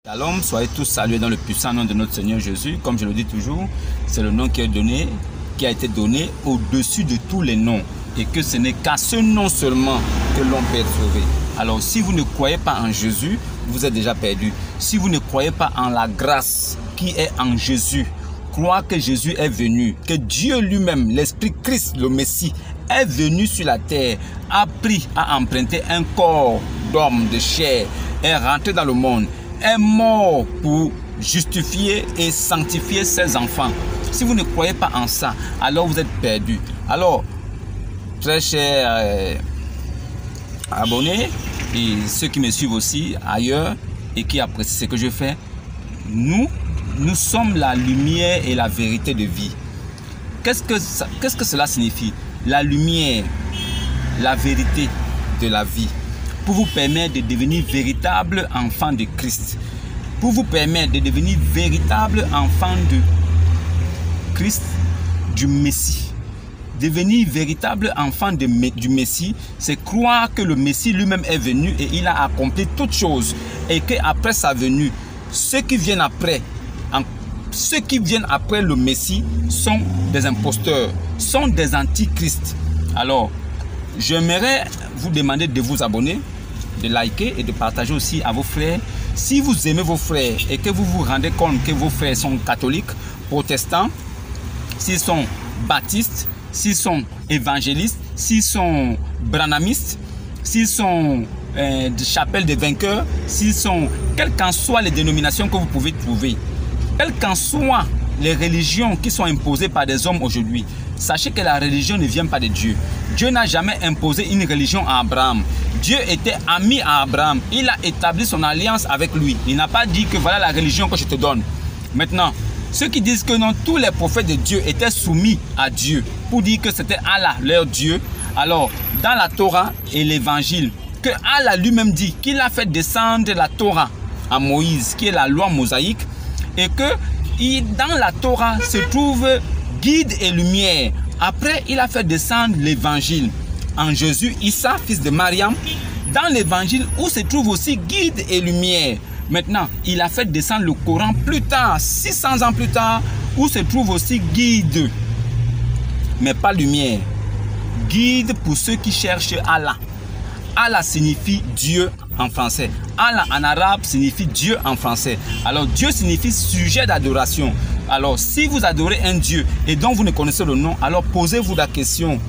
Shalom, soyez tous salués dans le puissant nom de notre Seigneur Jésus. Comme je le dis toujours, c'est le nom qui a été donné au-dessus de tous les noms. Et que ce n'est qu'à ce nom seulement que l'on peut être sauvé. Alors si vous ne croyez pas en Jésus, vous êtes déjà perdu. Si vous ne croyez pas en la grâce qui est en Jésus, croire que Jésus est venu, que Dieu lui-même, l'Esprit Christ, le Messie, est venu sur la terre, a pris, a emprunté un corps d'homme, de chair, est rentré dans le monde, est mort pour justifier et sanctifier ses enfants. Si vous ne croyez pas en ça, alors vous êtes perdu. Alors, très chers abonnés et ceux qui me suivent aussi ailleurs et qui apprécient ce que je fais, nous sommes la lumière et la vérité de vie. Qu'est-ce que cela signifie? La lumière, la vérité de la vie, pour vous permettre de devenir véritable enfant de Christ, pour vous permettre de devenir véritable enfant de Christ, du Messie. Devenir véritable enfant du Messie, c'est croire que le Messie lui-même est venu et il a accompli toutes choses, et qu'après sa venue, ceux qui viennent après le Messie sont des imposteurs, sont des antichrists. Alors, j'aimerais vous demander de vous abonner, de liker et de partager aussi à vos frères. Si vous aimez vos frères et que vous vous rendez compte que vos frères sont catholiques, protestants, s'ils sont baptistes, s'ils sont évangélistes, s'ils sont branhamistes, s'ils sont de chapelle des vainqueurs, s'ils sont, quelles qu'en soient les dénominations que vous pouvez trouver, quelles qu'en soient les religions qui sont imposées par des hommes aujourd'hui, sachez que la religion ne vient pas de Dieu. Dieu n'a jamais imposé une religion à Abraham. Dieu était ami à Abraham. Il a établi son alliance avec lui. Il n'a pas dit que voilà la religion que je te donne. Maintenant, ceux qui disent que non, tous les prophètes de Dieu étaient soumis à Dieu pour dire que c'était Allah leur Dieu. Alors, dans la Torah et l'évangile, que Allah lui-même dit qu'il a fait descendre la Torah à Moïse, qui est la loi mosaïque, et que dans la Torah se trouve guide et lumière. Après, il a fait descendre l'évangile en Jésus, Issa, fils de Mariam, dans l'évangile où se trouve aussi guide et lumière. Maintenant, il a fait descendre le Coran plus tard, 600 ans plus tard, où se trouve aussi guide, mais pas lumière. Guide pour ceux qui cherchent Allah. Allah signifie Dieu en français. Allah en arabe signifie Dieu en français. Alors Dieu signifie sujet d'adoration. Alors si vous adorez un Dieu et dont vous ne connaissez le nom, alors posez-vous la question: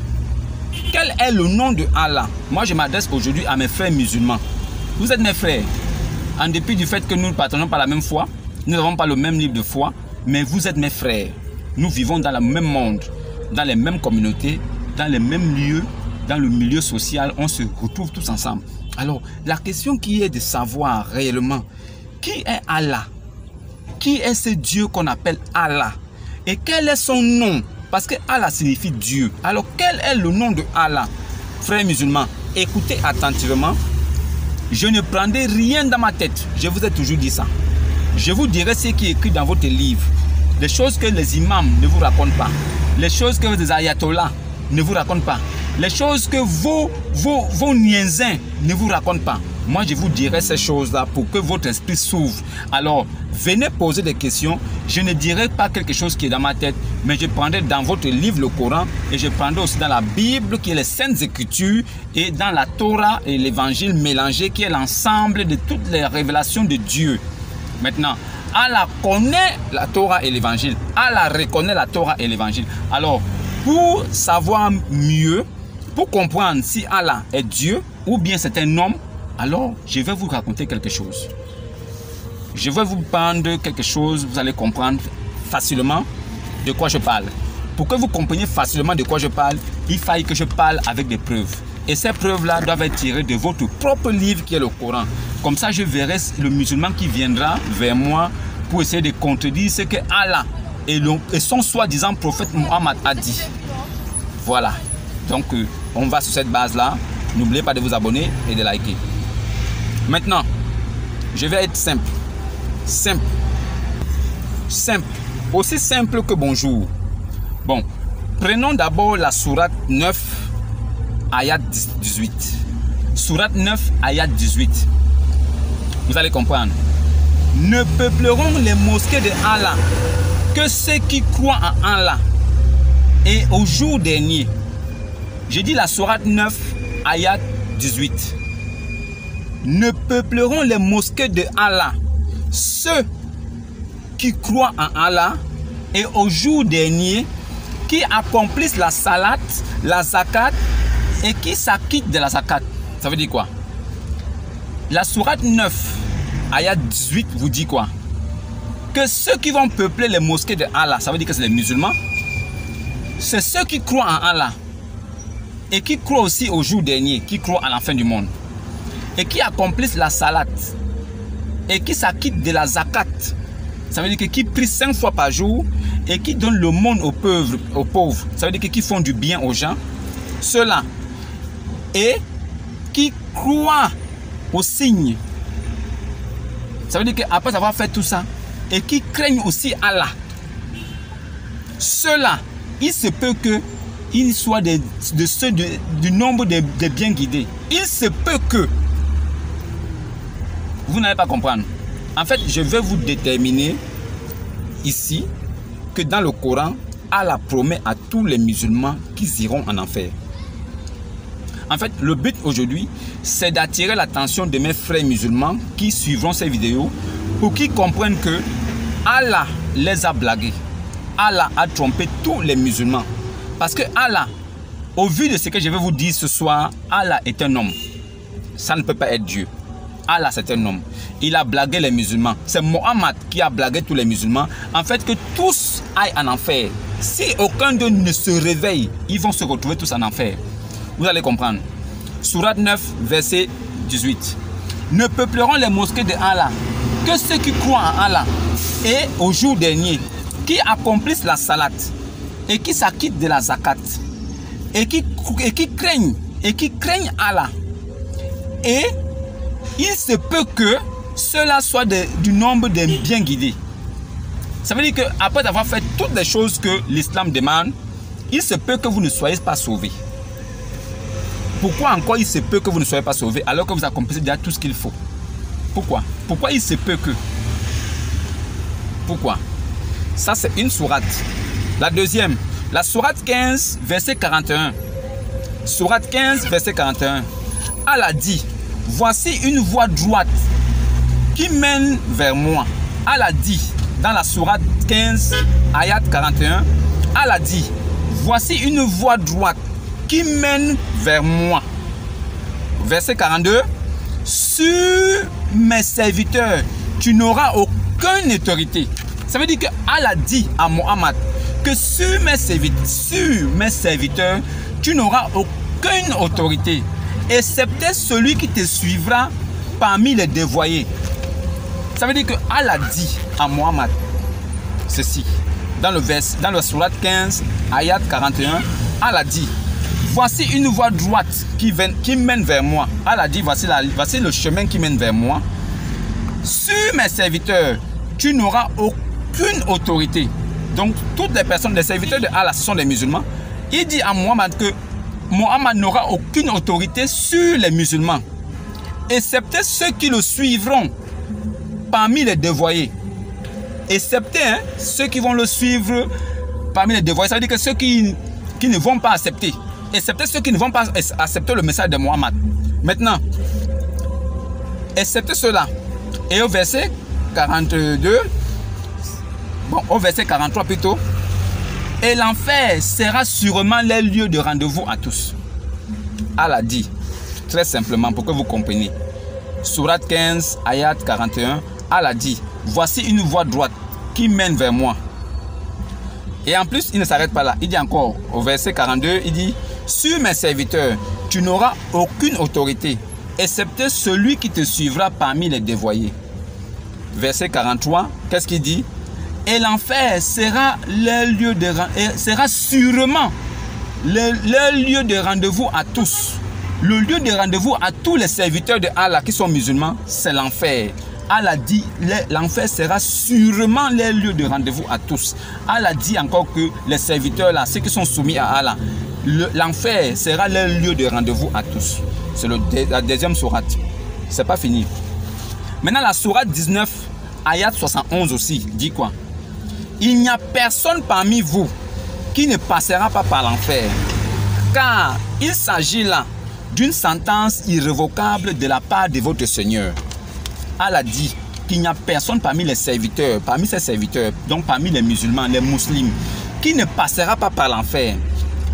quel est le nom de Allah? Moi je m'adresse aujourd'hui à mes frères musulmans. Vous êtes mes frères. En dépit du fait que nous ne partageons pas la même foi, nous n'avons pas le même livre de foi, mais vous êtes mes frères. Nous vivons dans le même monde, dans les mêmes communautés, dans les mêmes lieux, dans le milieu social, on se retrouve tous ensemble. Alors, la question qui est de savoir réellement qui est Allah, qui est ce Dieu qu'on appelle Allah, et quel est son nom, parce que Allah signifie Dieu. Alors, quel est le nom de Allah? Frères musulmans, écoutez attentivement. Je ne prendrai rien dans ma tête. Je vous ai toujours dit ça. Je vous dirai ce qui est écrit dans votre livre. Les choses que les imams ne vous racontent pas. Les choses que les ayatollahs ne vous racontent pas. Les choses que vos niaisins ne vous racontent pas. Moi, je vous dirai ces choses-là pour que votre esprit s'ouvre. Alors, venez poser des questions. Je ne dirai pas quelque chose qui est dans ma tête, mais je prendrai dans votre livre le Coran et je prendrai aussi dans la Bible qui est les Saintes Écritures et dans la Torah et l'Évangile mélangé qui est l'ensemble de toutes les révélations de Dieu. Maintenant, Allah connaît la Torah et l'Évangile. Allah reconnaît la Torah et l'Évangile. Alors, pour savoir mieux, pour comprendre si Allah est Dieu ou bien c'est un homme, alors je vais vous raconter quelque chose. Je vais vous prendre quelque chose, vous allez comprendre facilement de quoi je parle. Pour que vous compreniez facilement de quoi je parle, il faille que je parle avec des preuves. Et ces preuves-là doivent être tirées de votre propre livre qui est le Coran. Comme ça, je verrai le musulman qui viendra vers moi pour essayer de contredire ce que Allah et son soi-disant prophète Mohammed a dit. Voilà. Donc, on va sur cette base-là. N'oubliez pas de vous abonner et de liker. Maintenant, je vais être simple. Simple. Simple. Aussi simple que bonjour. Bon, prenons d'abord la sourate 9, ayat 18. Sourate 9, ayat 18. Vous allez comprendre. ne peupleront les mosquées de Allah que ceux qui croient en Allah. Et au jour dernier, je dis la sourate 9, ayat 18. Ne peupleront les mosquées de Allah ceux qui croient en Allah et au jour dernier, qui accomplissent la salat, la zakat et qui s'acquittent de la zakat. Ça veut dire quoi? La sourate 9, ayat 18 vous dit quoi? Que ceux qui vont peupler les mosquées de Allah, ça veut dire que c'est les musulmans, c'est ceux qui croient en Allah et qui croient aussi au jour dernier, qui croient à la fin du monde et qui accomplissent la salat et qui s'acquittent de la zakat. Ça veut dire que qui prient 5 fois par jour et qui donnent le monde aux pauvres. Ça veut dire que qui font du bien aux gens. Ceux-là. Et qui croient aux signes. Ça veut dire qu'après avoir fait tout ça, et qui craignent aussi Allah. Ceux-là, il se peut qu'ils soient de ceux du nombre des bien guidés. Il se peut que vous n'allez pas comprendre. En fait, je vais vous déterminer ici que dans le Coran, Allah promet à tous les musulmans qu'ils iront en enfer. En fait, le but aujourd'hui, c'est d'attirer l'attention de mes frères musulmans qui suivront ces vidéos pour qu'ils comprennent que Allah les a blagués. Allah a trompé tous les musulmans. Parce que Allah, au vu de ce que je vais vous dire ce soir, Allah est un homme. Ça ne peut pas être Dieu. Allah, c'est un homme. Il a blagué les musulmans. C'est Mohammed qui a blagué tous les musulmans. En fait, que tous aillent en enfer. Si aucun d'eux ne se réveille, ils vont se retrouver tous en enfer. Vous allez comprendre. Sourate 9, verset 18. Ne peupleront les mosquées de Allah que ceux qui croient en Allah et au jour dernier, qui accomplissent la salat et qui s'acquittent de la zakat et qui craignent Allah. Et il se peut que cela soit du nombre des bien guidés. Ça veut dire qu'après avoir fait toutes les choses que l'islam demande, il se peut que vous ne soyez pas sauvés. Pourquoi encore il se peut que vous ne soyez pas sauvés alors que vous accomplissez déjà tout ce qu'il faut? Pourquoi? Pourquoi il se peut que? Pourquoi? Ça c'est une sourate. La deuxième, la sourate 15, verset 41. Sourate 15, verset 41. Allah dit, voici une voie droite qui mène vers moi. Allah dit, dans la sourate 15, ayat 41, Allah dit, voici une voie droite qui mène vers moi. Verset 42, sur mes serviteurs, tu n'auras aucune autorité. Ça veut dire que Allah dit à Mohammed que sur mes serviteurs, tu n'auras aucune autorité, excepté celui qui te suivra parmi les dévoyés. Ça veut dire que Allah dit à Mohammed ceci. Dans le sourate 15, ayat 41, Allah dit, voici une voie droite qui mène vers moi. Allah dit, voici le chemin qui mène vers moi. Sur mes serviteurs, tu n'auras aucune autorité. Donc, toutes les personnes, les serviteurs de Allah, ce sont des musulmans. Il dit à Mohammed que Mohammed n'aura aucune autorité sur les musulmans, excepté ceux qui le suivront parmi les dévoyés. Excepté ceux qui vont le suivre parmi les dévoyés. Ça veut dire que ceux qui ne vont pas accepter. Excepté ceux qui ne vont pas accepter le message de Mohammed. Maintenant, excepté cela. Et au verset 42, au verset 43 plutôt, et l'enfer sera sûrement les lieux de rendez-vous à tous. Allah dit, très simplement pour que vous compreniez. Sourate 15, ayat 41, Allah dit, voici une voie droite qui mène vers moi. Et en plus, il ne s'arrête pas là. Il dit encore, au verset 42, il dit, sur mes serviteurs, tu n'auras aucune autorité, excepté celui qui te suivra parmi les dévoyés. Verset 43, qu'est-ce qu'il dit? Et l'enfer sera sûrement le lieu de rendez-vous à tous. Le lieu de rendez-vous à tous les serviteurs de Allah qui sont musulmans, c'est l'enfer. Allah dit, l'enfer sera sûrement le lieu de rendez-vous à tous. Allah dit encore que les serviteurs là, ceux qui sont soumis à Allah, l'enfer sera le lieu de rendez-vous à tous. C'est la deuxième sourate. C'est pas fini. Maintenant la sourate 19, ayat 71 aussi, dit quoi? Il n'y a personne parmi vous qui ne passera pas par l'enfer, car il s'agit là d'une sentence irrévocable de la part de votre Seigneur. Allah dit qu'il n'y a personne parmi les serviteurs, parmi ses serviteurs, donc parmi les musulmans, les musulmans, qui ne passera pas par l'enfer.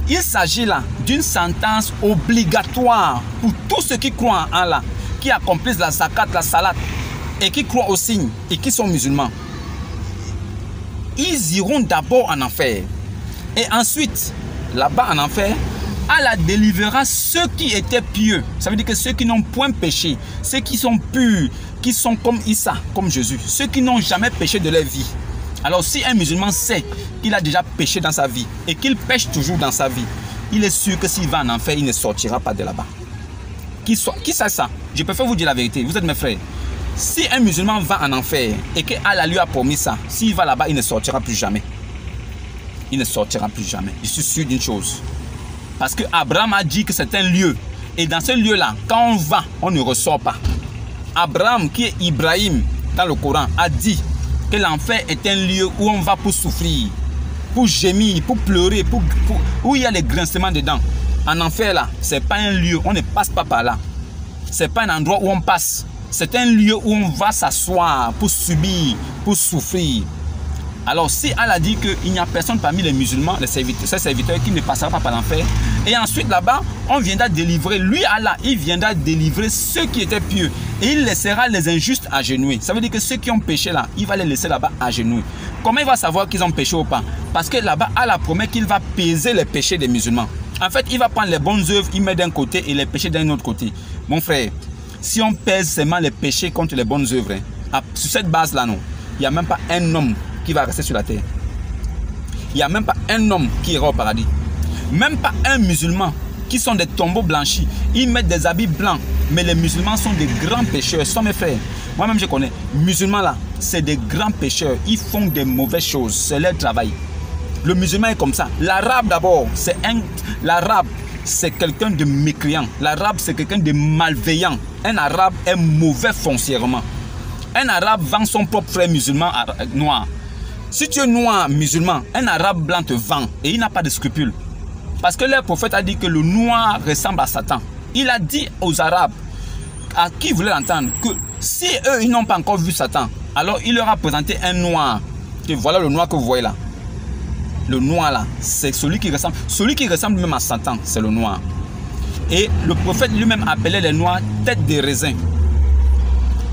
Il s'agit là d'une sentence obligatoire pour tous ceux qui croient en Allah, qui accomplissent la zakat, la salat, et qui croient aux signes, et qui sont musulmans. Ils iront d'abord en enfer. Et ensuite, là-bas en enfer, Allah délivrera ceux qui étaient pieux. Ça veut dire que ceux qui n'ont point péché, ceux qui sont purs, qui sont comme Issa, comme Jésus, ceux qui n'ont jamais péché de leur vie. Alors si un musulman sait qu'il a déjà péché dans sa vie et qu'il pêche toujours dans sa vie, il est sûr que s'il va en enfer, il ne sortira pas de là-bas. Qui sait ça? Je préfère vous dire la vérité, vous êtes mes frères. Si un musulman va en enfer et que Allah lui a promis ça, s'il va là-bas, il ne sortira plus jamais. Il ne sortira plus jamais. Je suis sûr d'une chose. Parce que Abraham a dit que c'est un lieu. Et dans ce lieu-là, quand on va, on ne ressort pas. Abraham, qui est Ibrahim dans le Coran, a dit que l'enfer est un lieu où on va pour souffrir, pour gémir, pour pleurer, où il y a les grincements dedans. En enfer là, ce n'est pas un lieu, on ne passe pas par là. Ce n'est pas un endroit où on passe. C'est un lieu où on va s'asseoir pour subir, pour souffrir. Alors si Allah dit qu'il n'y a personne parmi les musulmans, ses serviteurs qui ne passera pas par l'enfer, et ensuite là-bas, on viendra délivrer, lui Allah, il viendra délivrer ceux qui étaient pieux, et il laissera les injustes agenouillés. Ça veut dire que ceux qui ont péché là, il va les laisser là-bas agenouillés. Comment il va savoir qu'ils ont péché ou pas? Parce que là-bas, Allah promet qu'il va peser les péchés des musulmans. En fait, il va prendre les bonnes œuvres, il met d'un côté et les péchés d'un autre côté. Mon frère, si on pèse seulement les péchés contre les bonnes œuvres, sur cette base-là, non, il n'y a même pas un homme qui va rester sur la terre. Il n'y a même pas un homme qui ira au paradis. Même pas un musulman qui sont des tombeaux blanchis. Ils mettent des habits blancs. Mais les musulmans sont des grands pécheurs. Ce sont mes frères. Moi-même, je connais. Les musulmans là, c'est des grands pécheurs. Ils font des mauvaises choses. C'est leur travail. Le musulman est comme ça. L'arabe d'abord, l'arabe, c'est quelqu'un de mécréant. L'arabe, c'est quelqu'un de malveillant. Un arabe est mauvais foncièrement. Un arabe vend son propre frère musulman noir. Si tu es noir musulman, un arabe blanc te vend et il n'a pas de scrupules. Parce que le prophète a dit que le noir ressemble à Satan. Il a dit aux arabes, à qui voulaient l'entendre, que si eux ils n'ont pas encore vu Satan, alors il leur a présenté un noir. Et voilà le noir que vous voyez là. Le noir là, c'est celui qui ressemble même à Satan, c'est le noir. Et le prophète lui-même appelait les noirs tête de raisin.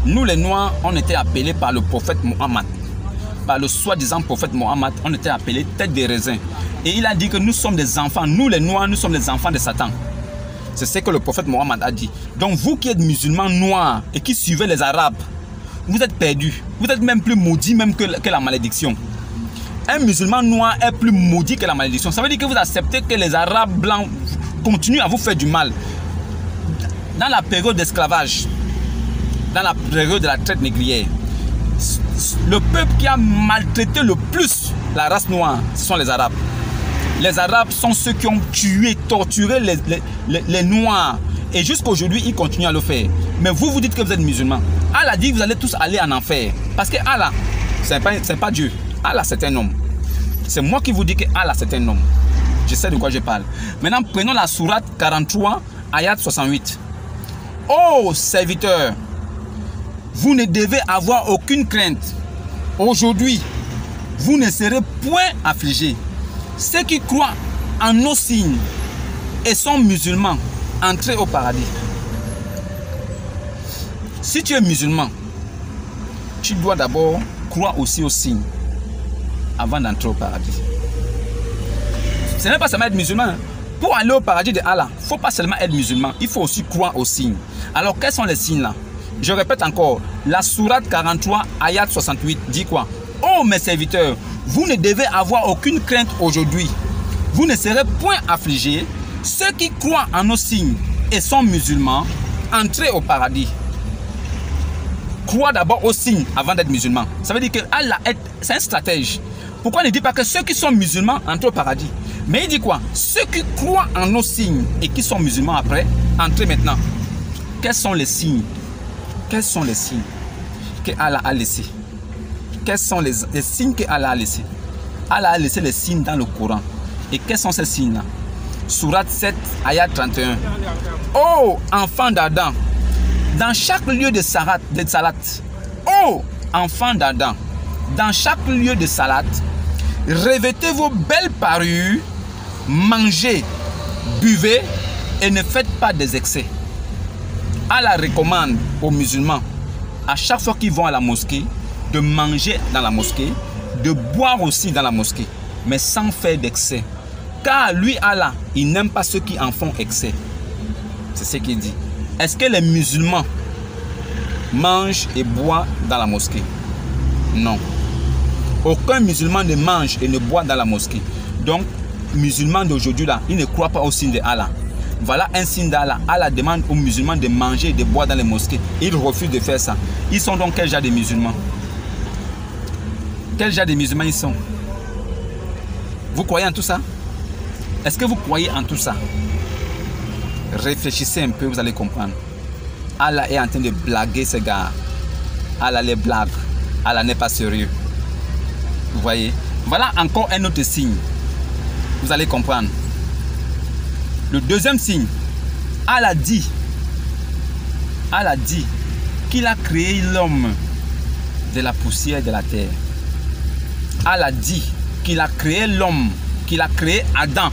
Nous les noirs, on était appelés par le prophète Mohammed. Par le soi-disant prophète Mohammed, on était appelés tête de raisin. Et il a dit que nous sommes des enfants, nous les noirs, nous sommes des enfants de Satan. C'est ce que le prophète Mohammed a dit. Donc vous qui êtes musulmans noirs et qui suivez les arabes, vous êtes perdus. Vous êtes même plus maudits même que la malédiction. Un musulman noir est plus maudit que la malédiction. Ça veut dire que vous acceptez que les arabes blancs continuent à vous faire du mal. Dans la période d'esclavage, dans la période de la traite négrière, le peuple qui a maltraité le plus la race noire, ce sont les Arabes. Les Arabes sont ceux qui ont tué, torturé les Noirs. Et jusqu'à aujourd'hui, ils continuent à le faire. Mais vous, vous dites que vous êtes musulmans. Allah dit que vous allez tous aller en enfer. Parce que Allah, ce n'est pas Dieu. Allah, c'est un homme. C'est moi qui vous dis que Allah, c'est un homme. Je sais de quoi je parle. Maintenant, prenons la sourate 43, ayat 68. Ô serviteurs, vous ne devez avoir aucune crainte. Aujourd'hui, vous ne serez point affligés. Ceux qui croient en nos signes et sont musulmans, entrez au paradis. Si tu es musulman, tu dois d'abord croire aussi aux signes avant d'entrer au paradis. Ce n'est pas seulement être musulman. Pour aller au paradis de Allah, il ne faut pas seulement être musulman, il faut aussi croire aux signes. Alors, quels sont les signes là? Je répète encore, la sourate 43, ayat 68 dit quoi? Oh mes serviteurs, vous ne devez avoir aucune crainte aujourd'hui. Vous ne serez point affligés. Ceux qui croient en nos signes et sont musulmans, entrez au paradis. Crois d'abord aux signes avant d'être musulman. Ça veut dire que Allah c'est un stratège. Pourquoi il ne dit pas que ceux qui sont musulmans entrent au paradis? Mais il dit quoi? Ceux qui croient en nos signes et qui sont musulmans après, entrez maintenant. Quels sont les signes? Quels sont les signes que Allah a laissés? quels sont les signes qu'Allah a laissés. Allah a laissé les signes dans le Coran. Et quels sont ces signes-là? Sourate 7, ayat 31. Oh, enfants d'Adam, dans chaque lieu de salat, oh, enfants d'Adam, dans chaque lieu de salat, revêtez vos belles parures, mangez, buvez et ne faites pas des excès. Allah recommande aux musulmans, à chaque fois qu'ils vont à la mosquée, de manger dans la mosquée, de boire aussi dans la mosquée, mais sans faire d'excès. Car lui, Allah, il n'aime pas ceux qui en font excès. C'est ce qu'il dit. Est-ce que les musulmans mangent et boivent dans la mosquée? Non. Aucun musulman ne mange et ne boit dans la mosquée. Donc, musulmans d'aujourd'hui, là, ils ne croient pas au signe de Allah. Voilà un signe d'Allah. Allah demande aux musulmans de manger et de boire dans les mosquées. Ils refusent de faire ça. Ils sont donc quel genre de musulmans? Quel genre de musulmans ils sont? Vous croyez en tout ça? Est-ce que vous croyez en tout ça? Réfléchissez un peu, vous allez comprendre. Allah est en train de blaguer ces gars. Allah les blague. Allah n'est pas sérieux. Vous voyez? Voilà encore un autre signe. Vous allez comprendre. Le deuxième signe, Allah dit qu'il a créé l'homme de la poussière de la terre. Allah dit qu'il a créé l'homme, qu'il a créé Adam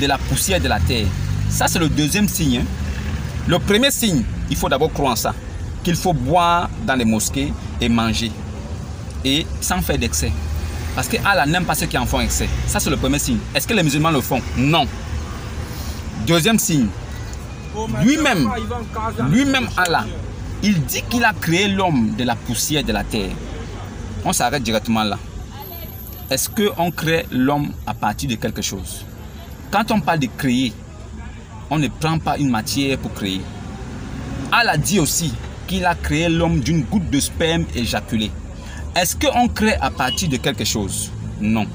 de la poussière de la terre. Ça, c'est le deuxième signe. Le premier signe, il faut d'abord croire en ça. Qu'il faut boire dans les mosquées et manger. Et sans faire d'excès. Parce que Allah n'aime pas ceux qui en font excès. Ça, c'est le premier signe. Est-ce que les musulmans le font? Non. Deuxième signe, lui-même Allah, il dit qu'il a créé l'homme de la poussière de la terre. On s'arrête directement là. Est-ce qu'on crée l'homme à partir de quelque chose? Quand on parle de créer, on ne prend pas une matière pour créer. Allah dit aussi qu'il a créé l'homme d'une goutte de sperme éjaculée. Est-ce qu'on crée à partir de quelque chose? Non.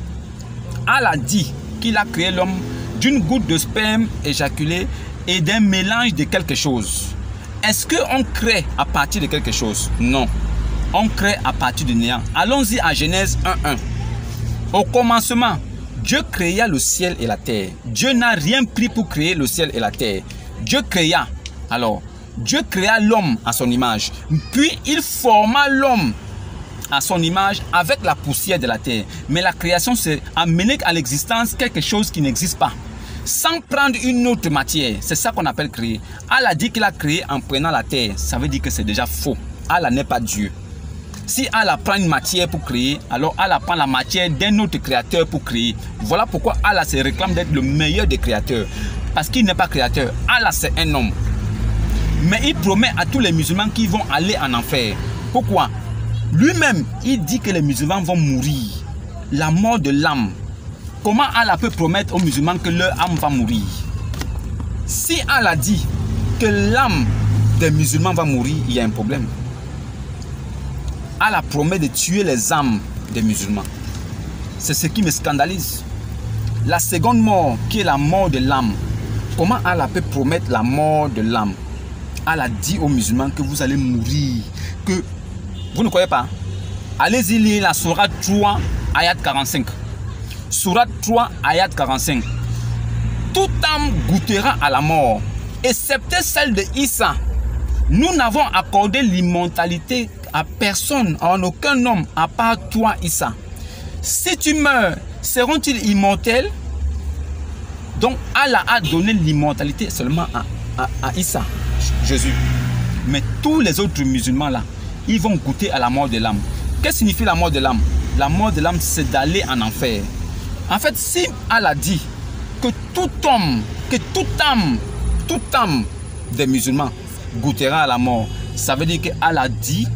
Allah dit qu'il a créé l'homme d'une goutte de sperme éjaculée et d'un mélange de quelque chose. Est-ce qu'on crée à partir de quelque chose? Non. On crée à partir de néant. Allons-y à Genèse 1:1. Au commencement, Dieu créa le ciel et la terre. Dieu n'a rien pris pour créer le ciel et la terre. Dieu créa. Alors, Dieu créa l'homme à son image. Puis il forma l'homme à son image avec la poussière de la terre. Mais la création, c'est amener à l'existence quelque chose qui n'existe pas. Sans prendre une autre matière. C'est ça qu'on appelle créer. Allah dit qu'il a créé en prenant la terre. Ça veut dire que c'est déjà faux. Allah n'est pas Dieu. Si Allah prend une matière pour créer, alors Allah prend la matière d'un autre créateur pour créer. Voilà pourquoi Allah se réclame d'être le meilleur des créateurs. Parce qu'il n'est pas créateur. Allah, c'est un homme. Mais il promet à tous les musulmans qu'ils vont aller en enfer. Pourquoi? Lui-même, il dit que les musulmans vont mourir. La mort de l'âme. Comment Allah peut promettre aux musulmans que leur âme va mourir? Si Allah dit que l'âme des musulmans va mourir, il y a un problème. Allah promet de tuer les âmes des musulmans. C'est ce qui me scandalise. La seconde mort, qui est la mort de l'âme. Comment Allah peut promettre la mort de l'âme? Allah dit aux musulmans que vous allez mourir. Que vous ne croyez pas? Allez-y lire la sourate 3, ayat 45. Sourate 3, ayat 45. Toute âme goûtera à la mort, excepté celle de Issa. Nous n'avons accordé l'immortalité à personne, à aucun homme, à part toi, Issa. Si tu meurs, seront-ils immortels? Donc Allah a donné l'immortalité seulement à Issa, Jésus. Mais tous les autres musulmans là, ils vont goûter à la mort de l'âme. Qu'est-ce que signifie la mort de l'âme? La mort de l'âme, c'est d'aller en enfer. En fait, si Allah dit que tout homme, que toute âme des musulmans goûtera à la mort, ça veut dire que Allah dit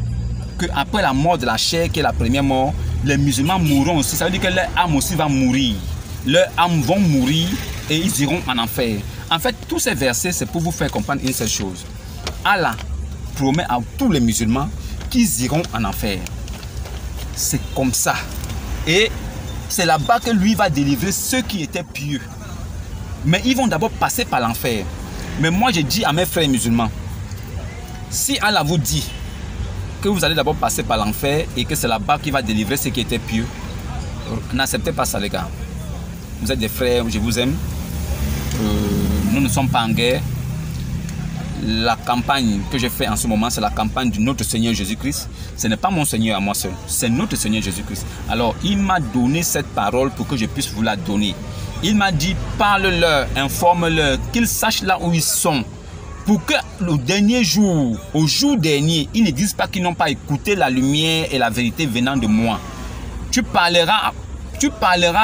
qu'après la mort de la chair, qui est la première mort, les musulmans mourront aussi. Ça veut dire que leur âme aussi va mourir. Leurs âmes vont mourir et ils iront en enfer. En fait, tous ces versets, c'est pour vous faire comprendre une seule chose. Allah promet à tous les musulmans qu'ils iront en enfer. C'est comme ça. Et c'est là-bas que lui va délivrer ceux qui étaient pieux. Mais ils vont d'abord passer par l'enfer. Mais moi, je dis à mes frères musulmans, si Allah vous dit que vous allez d'abord passer par l'enfer et que c'est là-bas qui va délivrer ceux qui étaient pieux. N'acceptez pas ça, les gars. Vous êtes des frères, je vous aime. Nous ne sommes pas en guerre. La campagne que je fais en ce moment, c'est la campagne de notre Seigneur Jésus-Christ. Ce n'est pas mon Seigneur à moi seul, c'est notre Seigneur Jésus-Christ. Alors, il m'a donné cette parole pour que je puisse vous la donner. Il m'a dit, parle-leur, informe-leur, qu'ils sachent là où ils sont. Pour que le dernier jour, au jour dernier, ils ne disent pas qu'ils n'ont pas écouté la lumière et la vérité venant de moi. Tu parleras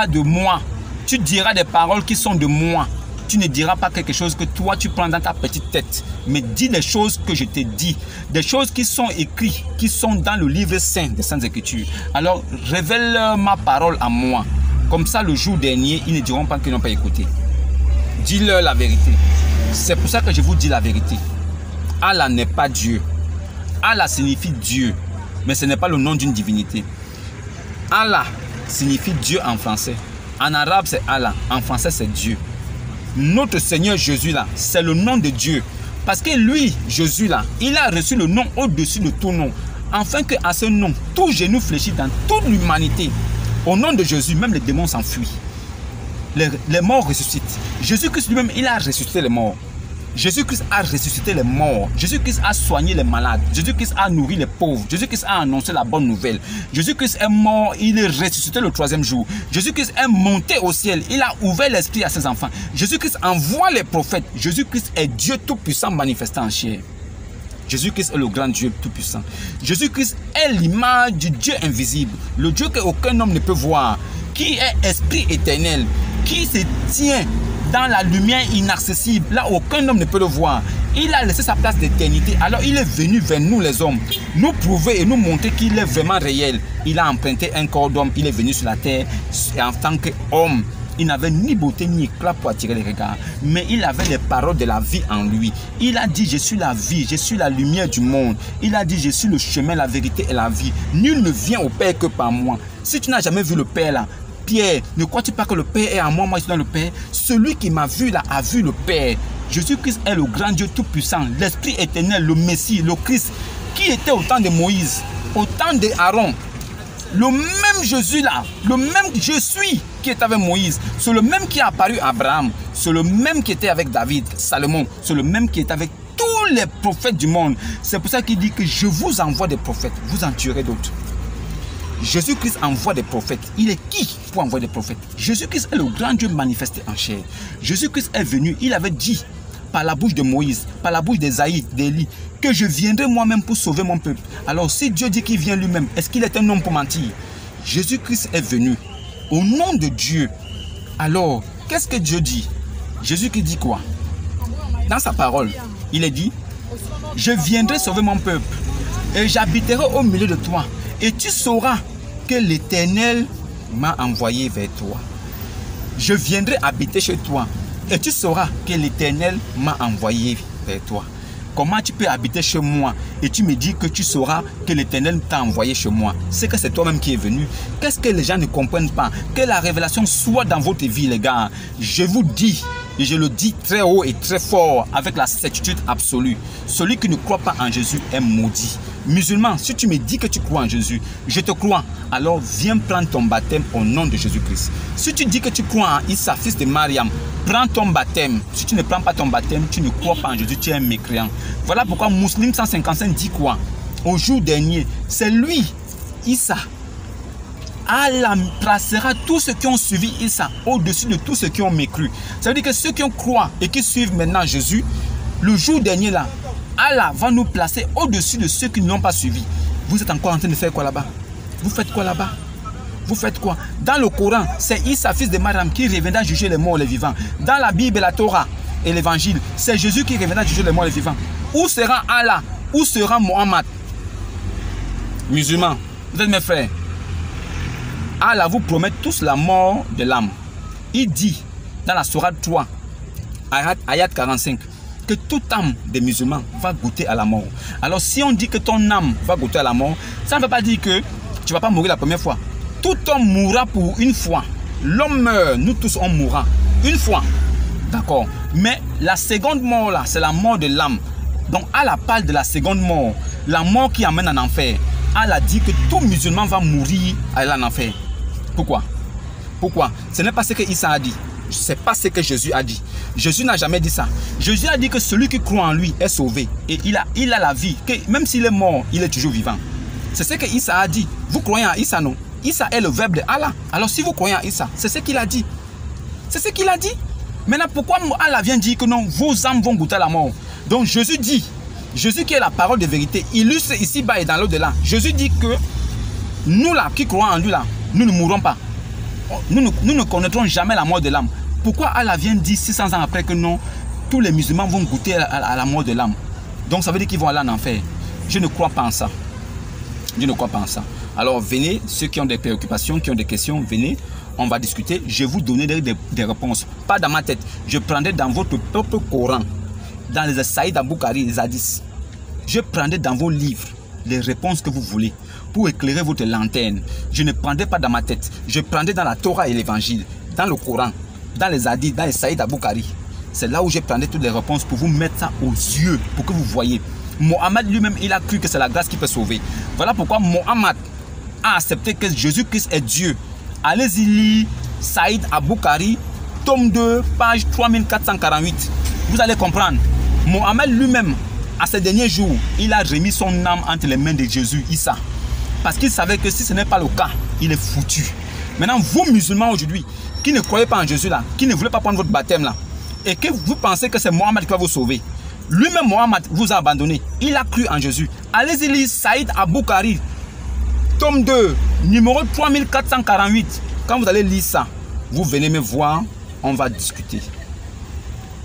de moi. Tu diras des paroles qui sont de moi. Tu ne diras pas quelque chose que toi tu prends dans ta petite tête, mais dis les choses que je t'ai dit, des choses qui sont écrites, qui sont dans le livre saint des Saintes Écritures. Alors révèle ma parole à moi. Comme ça, le jour dernier, ils ne diront pas qu'ils n'ont pas écouté. Dis-leur la vérité. C'est pour ça que je vous dis la vérité. Allah n'est pas Dieu. Allah signifie Dieu, mais ce n'est pas le nom d'une divinité. Allah signifie Dieu en français. En arabe, c'est Allah. En français, c'est Dieu. Notre Seigneur Jésus là, c'est le nom de Dieu. Parce que lui, Jésus là, il a reçu le nom au-dessus de tout nom. Afin qu'à ce nom, tout genou fléchit dans toute l'humanité. Au nom de Jésus, même les démons s'enfuient. Les morts ressuscitent. Jésus-Christ lui-même, il a ressuscité les morts. Jésus-Christ a ressuscité les morts. Jésus-Christ a soigné les malades. Jésus-Christ a nourri les pauvres. Jésus-Christ a annoncé la bonne nouvelle. Jésus-Christ est mort, il est ressuscité le troisième jour. Jésus-Christ est monté au ciel. Il a ouvert l'esprit à ses enfants. Jésus-Christ envoie les prophètes. Jésus-Christ est Dieu tout-puissant manifesté en chair. Jésus-Christ est le grand Dieu tout-puissant. Jésus-Christ est l'image du Dieu invisible. Le Dieu qu'aucun homme ne peut voir. Qui est esprit éternel. Qui se tient dans la lumière inaccessible, là aucun homme ne peut le voir. Il a laissé sa place d'éternité. Alors il est venu vers nous les hommes, nous prouver et nous montrer qu'il est vraiment réel. Il a emprunté un corps d'homme, il est venu sur la terre et en tant qu'homme. Il n'avait ni beauté ni éclat pour attirer les regards, mais il avait les paroles de la vie en lui. Il a dit, je suis la vie, je suis la lumière du monde. Il a dit, je suis le chemin, la vérité et la vie. Nul ne vient au Père que par moi. Si tu n'as jamais vu le Père là, Pierre, ne crois-tu pas que le Père est en moi, moi je suis dans le Père? Celui qui m'a vu là a vu le Père. Jésus-Christ est le grand Dieu tout-puissant, l'Esprit éternel, le Messie, le Christ, qui était au temps de Moïse, au temps d'Aaron. Le même Jésus là, le même je suis qui est avec Moïse, c'est le même qui a apparu à Abraham, c'est le même qui était avec David, Salomon, c'est le même qui est avec tous les prophètes du monde. C'est pour ça qu'il dit que je vous envoie des prophètes, vous en tuerez d'autres. Jésus-Christ envoie des prophètes. Il est qui pour envoyer des prophètes? Jésus-Christ est le grand Dieu manifesté en chair. Jésus-Christ est venu, il avait dit par la bouche de Moïse, par la bouche d'Ésaïe, d'Élie, que je viendrai moi-même pour sauver mon peuple. Alors si Dieu dit qu'il vient lui-même, est-ce qu'il est un homme pour mentir? Jésus-Christ est venu au nom de Dieu. Alors, qu'est-ce que Dieu dit? Jésus-Christ dit quoi? Dans sa parole, il est dit, je viendrai sauver mon peuple et j'habiterai au milieu de toi. Et tu sauras que l'Éternel m'a envoyé vers toi. Je viendrai habiter chez toi. Et tu sauras que l'Éternel m'a envoyé vers toi. Comment tu peux habiter chez moi et tu me dis que tu sauras que l'Éternel t'a envoyé chez moi? C'est que c'est toi-même qui es venu. Qu'est-ce que les gens ne comprennent pas? Que la révélation soit dans votre vie, les gars. Je vous dis, et je le dis très haut et très fort, avec la certitude absolue. Celui qui ne croit pas en Jésus est maudit. Musulman, si tu me dis que tu crois en Jésus, je te crois. Alors viens prendre ton baptême au nom de Jésus-Christ. Si tu dis que tu crois en Issa, fils de Mariam, prends ton baptême. Si tu ne prends pas ton baptême, tu ne crois pas en Jésus, tu es un mécréant. Voilà pourquoi Muslim 155 dit quoi? Au jour dernier, c'est lui, Issa. Allah placera tous ceux qui ont suivi Issa au-dessus de tous ceux qui ont mécru. Ça veut dire que ceux qui ont croient et qui suivent maintenant Jésus, le jour dernier là, Allah va nous placer au-dessus de ceux qui ne l'ont pas suivi. Vous êtes encore en train de faire quoi là-bas? Vous faites quoi là-bas? Vous faites quoi? Dans le Coran, c'est Issa, fils de Mariam, qui reviendra juger les morts et les vivants. Dans la Bible et la Torah et l'évangile, c'est Jésus qui reviendra juger les morts et les vivants. Où sera Allah? Où sera Mohammed? Musulmans, vous êtes mes frères. Allah vous promet tous la mort de l'âme. Il dit dans la Sourate 3, ayat 45, que toute âme des musulmans va goûter à la mort. Alors si on dit que ton âme va goûter à la mort, ça ne veut pas dire que tu ne vas pas mourir la première fois. Tout homme mourra pour une fois. L'homme meurt, nous tous on mourra une fois. D'accord. Mais la seconde mort là, c'est la mort de l'âme. Donc Allah parle de la seconde mort. la mort qui amène en enfer. Allah dit que tout musulman va mourir à aller en enfer. Pourquoi? Pourquoi? Ce n'est pas ce que Isa a dit. Ce n'est pas ce que Jésus a dit. Jésus n'a jamais dit ça. Jésus a dit que celui qui croit en lui est sauvé. Et il a la vie. Que même s'il est mort, il est toujours vivant. C'est ce que Isa a dit. Vous croyez en Isa, non? Isa est le verbe de Allah. Alors si vous croyez en Isa, c'est ce qu'il a dit. C'est ce qu'il a dit. Maintenant, pourquoi Allah vient dire que non, vos âmes vont goûter la mort? Donc Jésus dit, Jésus qui est la parole de vérité, illustre ici-bas et dans l'au-delà. Jésus dit que nous là, qui croyons en lui là, nous ne mourrons pas. Nous ne connaîtrons jamais la mort de l'âme. Pourquoi Allah vient dire 600 ans après que non, tous les musulmans vont goûter à la mort de l'âme? Donc ça veut dire qu'ils vont aller en enfer. Je ne crois pas en ça. Je ne crois pas en ça. Alors venez, ceux qui ont des préoccupations, qui ont des questions, venez, on va discuter. Je vais vous donner des réponses. Pas dans ma tête. Je prendrai dans votre propre Coran, dans les Saïd Aboukari, les hadiths. Je prendrai dans vos livres les réponses que vous voulez pour éclairer votre lanterne. Je ne prendrai pas dans ma tête. Je prendrai dans la Torah et l'Évangile, dans le Coran, dans les hadiths, dans les Saïd Aboukari. C'est là où je prendrai toutes les réponses pour vous mettre ça aux yeux, pour que vous voyez. Mohammed lui-même, il a cru que c'est la grâce qui peut sauver. Voilà pourquoi Mohammed a accepté que Jésus-Christ est Dieu. Allez-y lire Saïd Aboukari, tome 2, page 3448. Vous allez comprendre. Mohammed lui-même, à ces derniers jours, il a remis son âme entre les mains de Jésus, Issa. Parce qu'il savait que si ce n'est pas le cas, il est foutu. Maintenant, vous musulmans aujourd'hui, qui ne croyez pas en Jésus là, qui ne voulez pas prendre votre baptême là, et que vous pensez que c'est Mohammed qui va vous sauver. Lui-même, Mohammed vous a abandonné. Il a cru en Jésus. Allez-y lire Saïd Aboukari, tome 2, numéro 3448. Quand vous allez lire ça, vous venez me voir, on va discuter.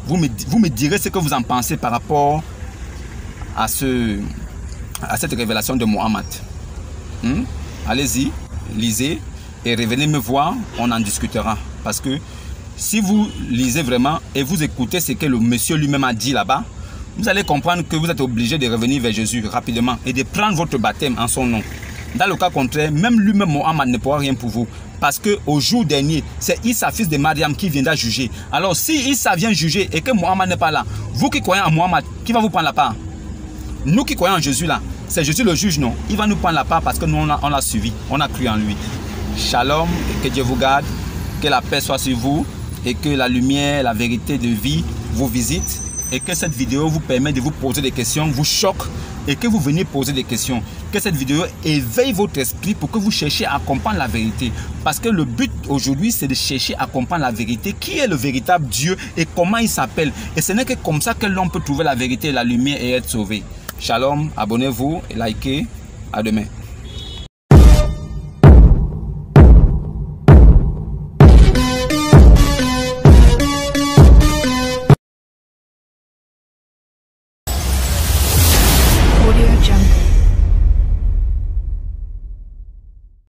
Vous me direz ce que vous en pensez par rapport à cette révélation de Mohammed. Allez-y, lisez et revenez me voir, on en discutera. Parce que si vous lisez vraiment et vous écoutez ce que le monsieur lui-même a dit là-bas, vous allez comprendre que vous êtes obligé de revenir vers Jésus rapidement et de prendre votre baptême en son nom. Dans le cas contraire, même lui-même Mohammed ne pourra rien pour vous. Parce qu'au jour dernier, c'est Issa, fils de Mariam, qui viendra juger. Alors si Issa vient juger et que Mohammed n'est pas là, vous qui croyez en Mohammed, qui va vous prendre la part? Nous qui croyons en Jésus là, c'est Jésus le juge, non? Il va nous prendre la part parce que nous on l'a suivi, on a cru en lui. Shalom, et que Dieu vous garde, que la paix soit sur vous et que la lumière, la vérité de vie vous visite. Et que cette vidéo vous permet de vous poser des questions, vous choque et que vous veniez poser des questions. Que cette vidéo éveille votre esprit pour que vous cherchiez à comprendre la vérité. Parce que le but aujourd'hui, c'est de chercher à comprendre la vérité. Qui est le véritable Dieu et comment il s'appelle? Et ce n'est que comme ça que l'on peut trouver la vérité, la lumière et être sauvé. Shalom, abonnez-vous et likez. À demain.